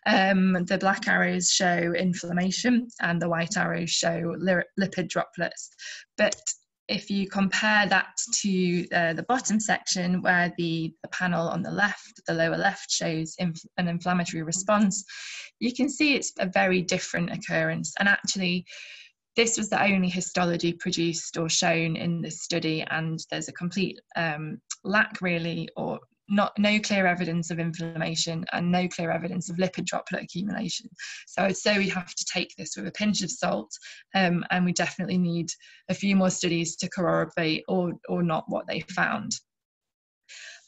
The black arrows show inflammation and the white arrows show lipid droplets. But if you compare that to the bottom section, where the panel on the left, the lower left, shows an inflammatory response, you can see it's a very different occurrence. And actually, this was the only histology produced or shown in this study, and there's a complete lack, really, or no clear evidence of inflammation and no clear evidence of lipid droplet accumulation. So I'd say we have to take this with a pinch of salt, and we definitely need a few more studies to corroborate or not what they found.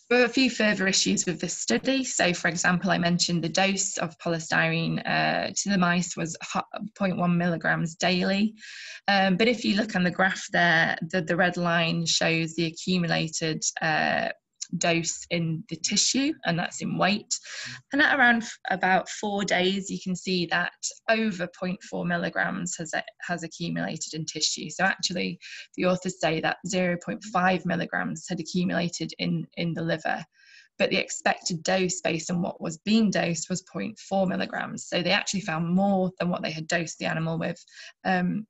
There were a few further issues with this study. So, for example, I mentioned the dose of polystyrene to the mice was 0.1 milligrams daily. But if you look on the graph there, the red line shows the accumulated dose in the tissue, and that's in weight. And at around about 4 days, you can see that over 0.4 milligrams has accumulated in tissue. So actually, the authors say that 0.5 milligrams had accumulated in the liver, but the expected dose based on what was being dosed was 0.4 milligrams. So they actually found more than what they had dosed the animal with in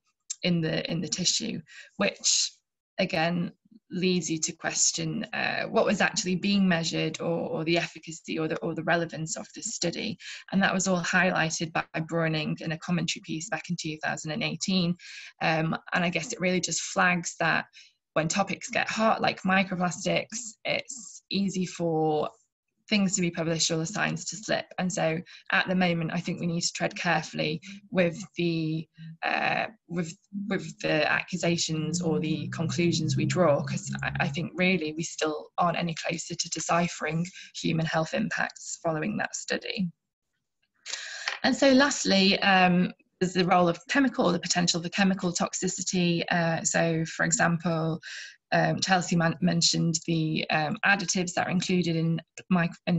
the tissue, which again leads you to question what was actually being measured, or the efficacy or the relevance of this study. And that was all highlighted by Breuning in a commentary piece back in 2018. And I guess it really just flags that when topics get hot, like microplastics, it's easy for things to be published or the science to slip. And so at the moment, I think we need to tread carefully with the accusations or the conclusions we draw, because I think really we still aren't any closer to deciphering human health impacts following that study. And so lastly, there's the role of chemical, or the potential for chemical toxicity. So for example, Chelsea mentioned the additives that are included in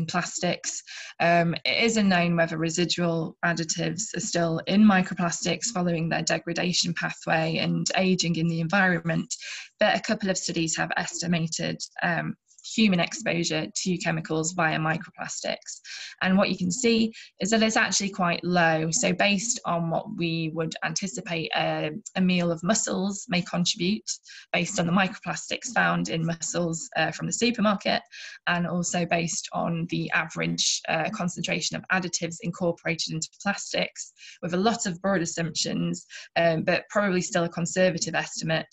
plastics. It isn't known whether residual additives are still in microplastics following their degradation pathway and aging in the environment, but a couple of studies have estimated human exposure to chemicals via microplastics. And what you can see is that it's actually quite low. So based on what we would anticipate a meal of mussels may contribute, based on the microplastics found in mussels from the supermarket, and also based on the average concentration of additives incorporated into plastics, with a lot of broad assumptions, but probably still a conservative estimate.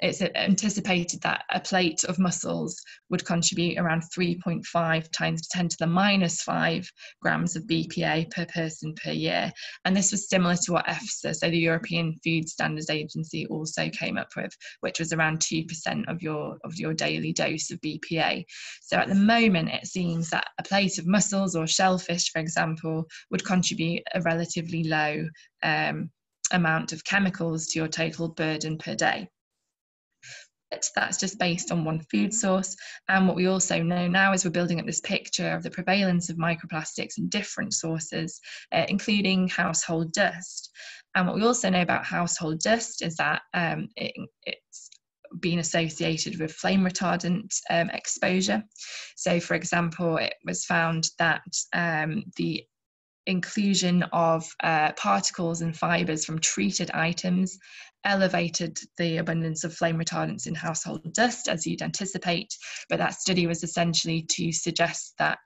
It's anticipated that a plate of mussels would contribute around 3.5 times 10 to the minus 5 grams of BPA per person per year. And this was similar to what EFSA, so the European Food Standards Agency, also came up with, which was around 2% of your daily dose of BPA. So at the moment, it seems that a plate of mussels or shellfish, for example, would contribute a relatively low amount of chemicals to your total burden per day. That's just based on one food source. And what we also know now is we're building up this picture of the prevalence of microplastics in different sources, including household dust. And what we also know about household dust is that it's been associated with flame retardant exposure. So, for example, it was found that the inclusion of particles and fibres from treated items elevated the abundance of flame retardants in household dust, as you'd anticipate. But that study was essentially to suggest that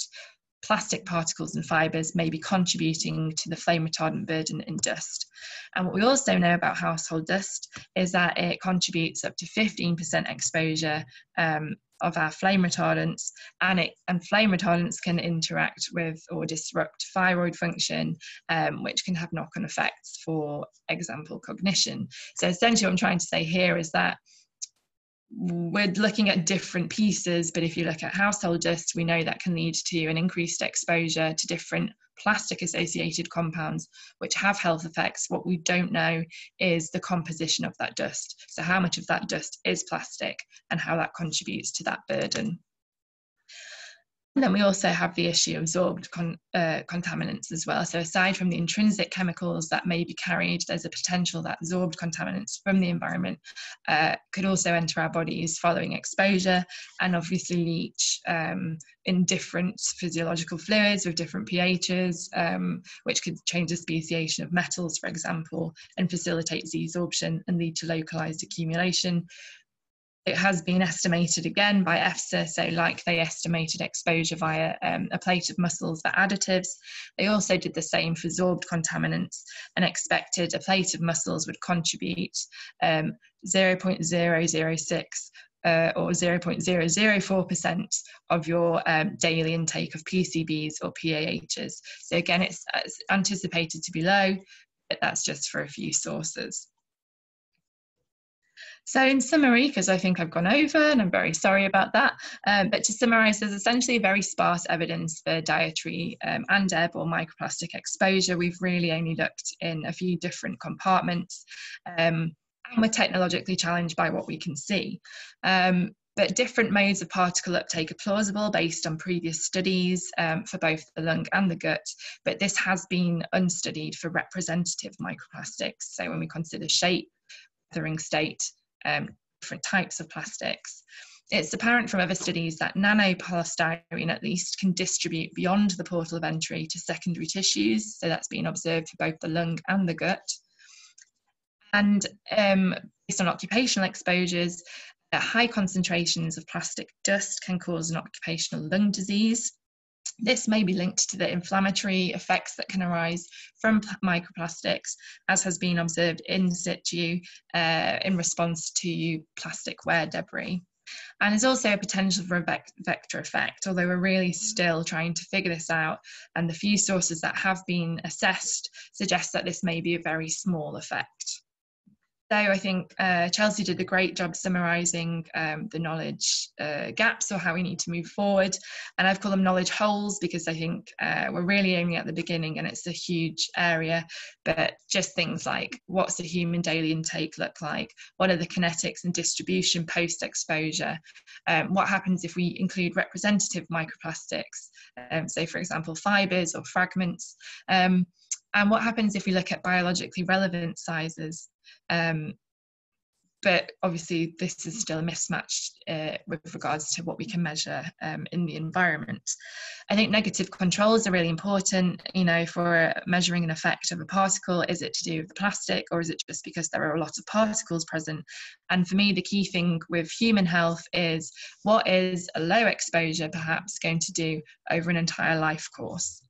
plastic particles and fibres may be contributing to the flame retardant burden in dust. And what we also know about household dust is that it contributes up to 15% exposure of our flame retardants, and flame retardants can interact with or disrupt thyroid function, which can have knock-on effects, for example, cognition. So essentially what I'm trying to say here is that we're looking at different pieces, but if you look at household dust, we know that can lead to an increased exposure to different plastic associated compounds which have health effects. What we don't know is the composition of that dust, so how much of that dust is plastic and how that contributes to that burden. And then we also have the issue of absorbed contaminants as well. So aside from the intrinsic chemicals that may be carried, there's a potential that absorbed contaminants from the environment could also enter our bodies following exposure, and obviously leach in different physiological fluids with different pHs, which could change the speciation of metals, for example, and facilitate desorption and lead to localized accumulation. It has been estimated again by EFSA, so like they estimated exposure via a plate of mussels for additives, they also did the same for absorbed contaminants and expected a plate of mussels would contribute 0.006 or 0.004% of your daily intake of PCBs or PAHs. So again, it's anticipated to be low, but that's just for a few sources. So in summary, because I think I've gone over and I'm very sorry about that, but to summarise, there's essentially very sparse evidence for dietary and airborne microplastic exposure. We've really only looked in a few different compartments, and we're technologically challenged by what we can see. But different modes of particle uptake are plausible based on previous studies for both the lung and the gut, but this has been unstudied for representative microplastics. So when we consider shape, weathering state, different types of plastics. It's apparent from other studies that nanopolystyrene at least can distribute beyond the portal of entry to secondary tissues, so that's been observed for both the lung and the gut. And based on occupational exposures, high concentrations of plastic dust can cause an occupational lung disease. This may be linked to the inflammatory effects that can arise from microplastics, as has been observed in situ in response to plastic wear debris. And there's also a potential for a vector effect, although we're really still trying to figure this out, and the few sources that have been assessed suggest that this may be a very small effect. So I think Chelsea did a great job summarising the knowledge gaps, or how we need to move forward. And I've called them knowledge holes because I think we're really only at the beginning and it's a huge area. But just things like, what's the human daily intake look like? What are the kinetics and distribution post-exposure? What happens if we include representative microplastics? So for example, fibres or fragments. And what happens if we look at biologically relevant sizes? But obviously this is still a mismatch with regards to what we can measure in the environment. I think negative controls are really important, you know, for measuring an effect of a particle. Is it to do with the plastic, or is it just because there are a lot of particles present? And for me, the key thing with human health is, what is a low exposure perhaps going to do over an entire life course?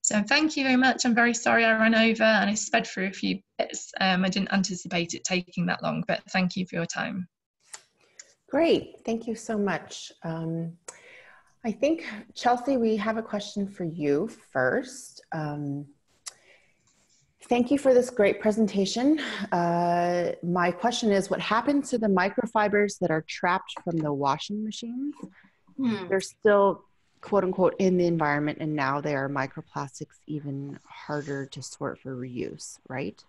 So thank you very much. I'm very sorry I ran over and I sped through a few bits. I didn't anticipate it taking that long, but thank you for your time. Great, thank you so much. I think, Chelsea, we have a question for you first. Thank you for this great presentation. My question is, what happens to the microfibers that are trapped from the washing machines? They're still, quote unquote, in the environment, and now they are microplastics, even harder to sort for reuse, right?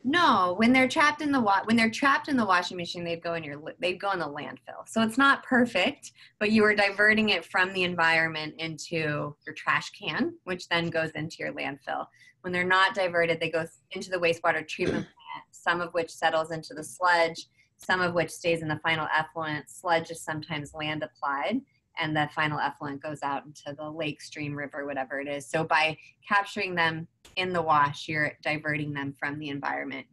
No, when they're trapped in the washing machine, they'd go in the landfill. So it's not perfect, but you are diverting it from the environment into your trash can, which then goes into your landfill. When they're not diverted, they go into the wastewater treatment plant, some of which settles into the sludge, some of which stays in the final effluent. Sludge is sometimes land applied, and the final effluent goes out into the lake, stream, river, whatever it is. So by capturing them in the wash, you're diverting them from the environment,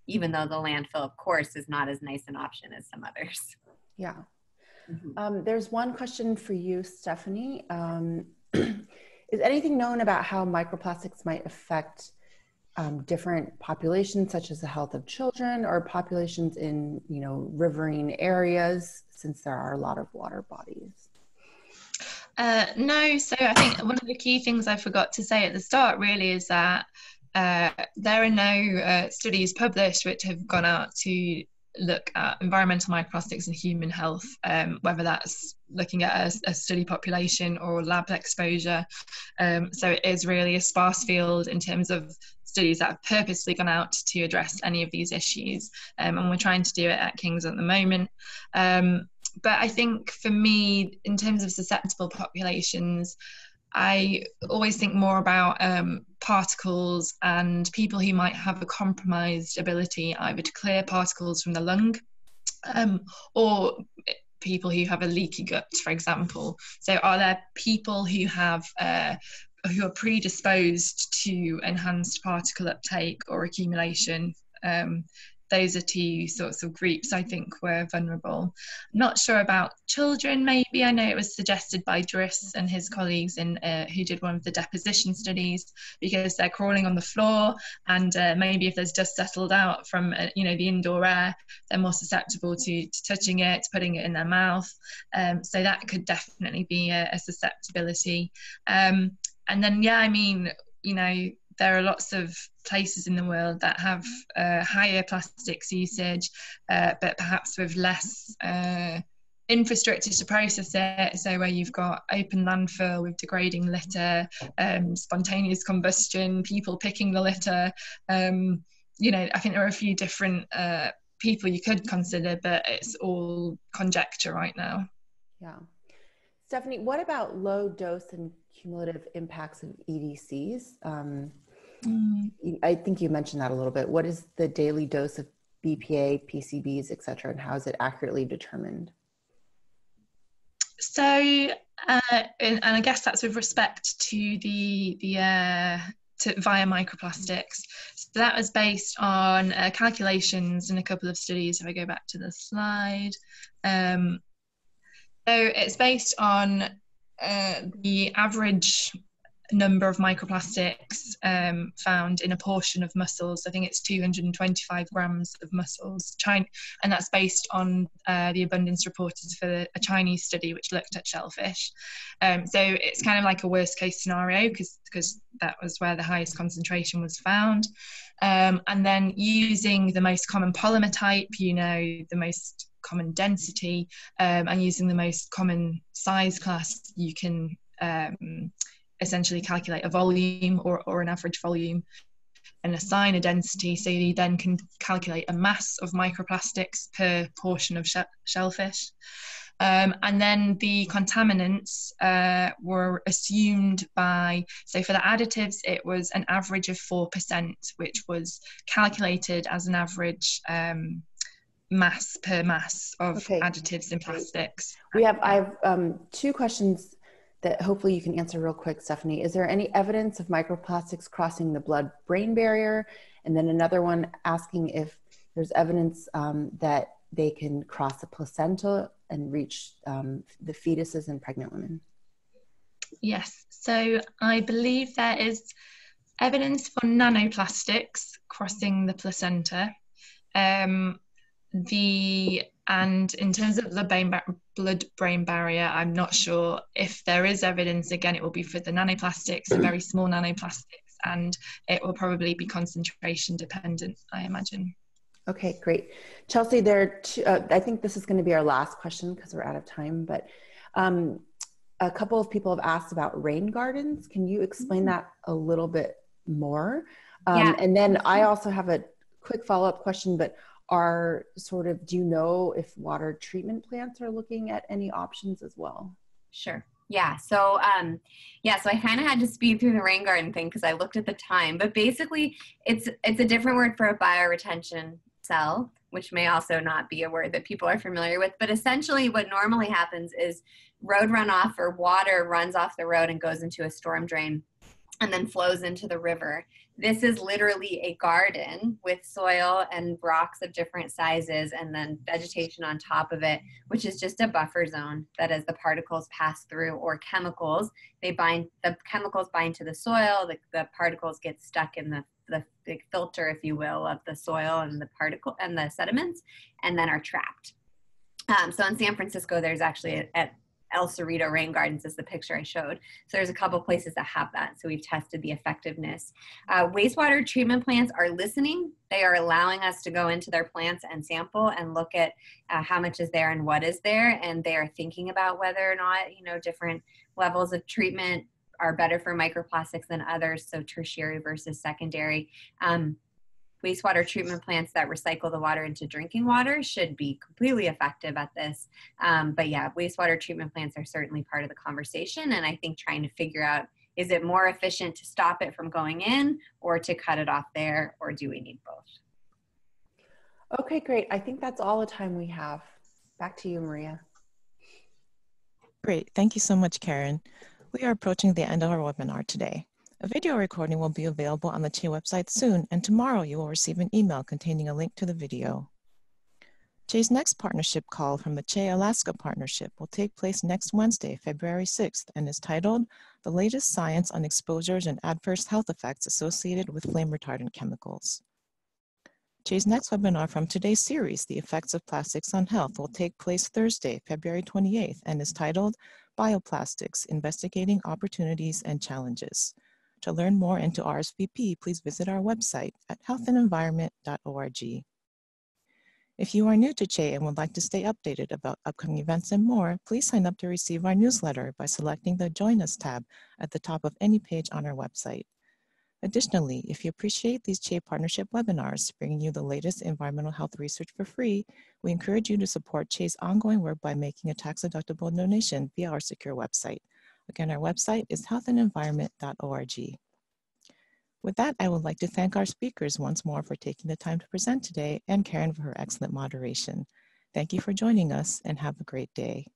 even though the landfill, of course, is not as nice an option as some others. Yeah. There's one question for you, Stephanie. Is anything known about how microplastics might affect different populations, such as the health of children or populations in, riverine areas, since there are a lot of water bodies? No, so I think one of the key things I forgot to say at the start really is that there are no studies published which have gone out to look at environmental microplastics and human health, whether that's looking at a study population or lab exposure. So it is really a sparse field in terms of studies that have purposely gone out to address any of these issues. And we're trying to do it at King's at the moment. But I think for me, in terms of susceptible populations, I always think more about particles and people who might have a compromised ability either to clear particles from the lung or people who have a leaky gut, for example. So are there people who have who are predisposed to enhanced particle uptake or accumulation? Those are two sorts of groups I think were vulnerable. Not sure about children, maybe. I know it was suggested by Driss and his colleagues who did one of the deposition studies, because they're crawling on the floor, and maybe if there's dust settled out from the indoor air, they're more susceptible to touching it, putting it in their mouth. So that could definitely be a susceptibility. And then, there are lots of places in the world that have higher plastics usage, but perhaps with less infrastructure to process it. So where you've got open landfill with degrading litter, spontaneous combustion, people picking the litter. I think there are a few different people you could consider, but it's all conjecture right now. Yeah. Stephanie, what about low dose and cumulative impacts of EDCs? I think you mentioned that a little bit. What is the daily dose of BPA, PCBs, et cetera, and how is it accurately determined? So, and I guess that's with respect to via microplastics. So that was based on calculations in a couple of studies. If I go back to the slide. So it's based on the average number of microplastics found in a portion of mussels. I think it's 225 grams of mussels, and that's based on the abundance reported for a Chinese study which looked at shellfish. So it's kind of like a worst case scenario because that was where the highest concentration was found. And then using the most common polymer type, the most common density, and using the most common size class, you can essentially calculate a volume or an average volume and assign a density, so you then can calculate a mass of microplastics per portion of shellfish. And then the contaminants were assumed so for the additives, it was an average of 4%, which was calculated as an average mass per mass of additives in plastics. I have two questions that hopefully you can answer real quick, Stephanie. Is there any evidence of microplastics crossing the blood-brain barrier? And then another one asking if there's evidence that they can cross the placenta and reach the fetuses in pregnant women. Yes, so I believe there is evidence for nanoplastics crossing the placenta. And in terms of the blood-brain barrier, I'm not sure if there is evidence. Again, it will be for the nanoplastics, very small nanoplastics, and it will probably be concentration dependent, I imagine. Okay, great. Chelsea, there are two, I think this is going to be our last question because we're out of time, but a couple of people have asked about rain gardens. Can you explain that a little bit more? Yeah. And then I also have a quick follow-up question, but do you know if water treatment plants are looking at any options as well? Sure. Yeah. So, so I kind of had to speed through the rain garden thing because I looked at the time, but basically it's a different word for a bioretention cell, which may also not be a word that people are familiar with. But essentially what normally happens is road runoff or water runs off the road and goes into a storm drain and then flows into the river. This is literally a garden with soil and rocks of different sizes and then vegetation on top of it, which is just a buffer zone that as the particles pass through, or chemicals, the chemicals bind to the soil, the particles get stuck in the filter, if you will, of the soil and the particle and the sediments, and then are trapped. So in San Francisco, there's actually at El Cerrito Rain Gardens is the picture I showed. So there's a couple places that have that. So we've tested the effectiveness. Wastewater treatment plants are listening. They are allowing us to go into their plants and sample and look at how much is there and what is there. And they are thinking about whether or not, different levels of treatment are better for microplastics than others. So tertiary versus secondary. Wastewater treatment plants that recycle the water into drinking water should be completely effective at this. But yeah, wastewater treatment plants are certainly part of the conversation. And I think trying to figure out, is it more efficient to stop it from going in or to cut it off there, or do we need both? Okay, great. I think that's all the time we have. Back to you, Maria. Great. Thank you so much, Karen. We are approaching the end of our webinar today. A video recording will be available on the CHE website soon, and tomorrow you will receive an email containing a link to the video. CHE's next partnership call from the CHE Alaska Partnership will take place next Wednesday, February 6th, and is titled "The Latest Science on Exposures and Adverse Health Effects Associated with Flame Retardant Chemicals." CHE's next webinar from today's series, "The Effects of Plastics on Health," will take place Thursday, February 28th, and is titled "Bioplastics, Investigating Opportunities and Challenges." To learn more and to RSVP, please visit our website at healthandenvironment.org. If you are new to CHE and would like to stay updated about upcoming events and more, please sign up to receive our newsletter by selecting the Join Us tab at the top of any page on our website. Additionally, if you appreciate these CHE partnership webinars bringing you the latest environmental health research for free, we encourage you to support CHE's ongoing work by making a tax-deductible donation via our secure website. Again, our website is healthandenvironment.org. With that, I would like to thank our speakers once more for taking the time to present today, and Karen for her excellent moderation. Thank you for joining us, and have a great day.